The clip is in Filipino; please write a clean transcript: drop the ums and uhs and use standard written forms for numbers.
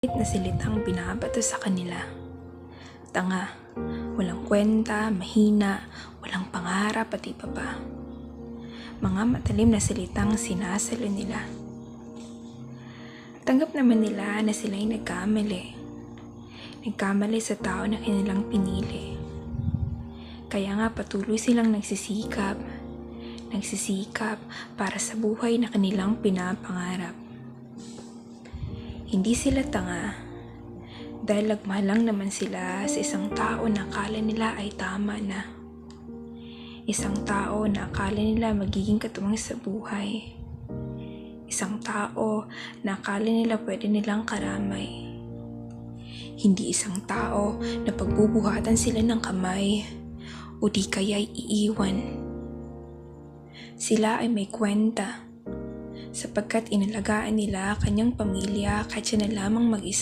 na silitang binabato sa kanila. Tanga, walang kwenta, mahina, walang pangarap at iba pa. Mga matalim na salitang sinasalo nila. Tanggap naman nila na sila'y nagkamali. Nagkamali sa tao na kanilang pinili. Kaya nga patuloy silang nagsisikap para sa buhay na kanilang pinapangarap. Hindi sila tanga dahil nagmahal lang naman sila sa isang tao na akala nila ay tama na. Isang tao na akala nila magiging katuwang sa buhay. Isang tao na akala nila pwede nilang karamay. Hindi isang tao na pagbubuhatan sila ng kamay o di kaya'y iiwan. Sila ay may kwenta sapagkat inalagaan nila kanyang pamilya kahit siya na lamang mag-isa.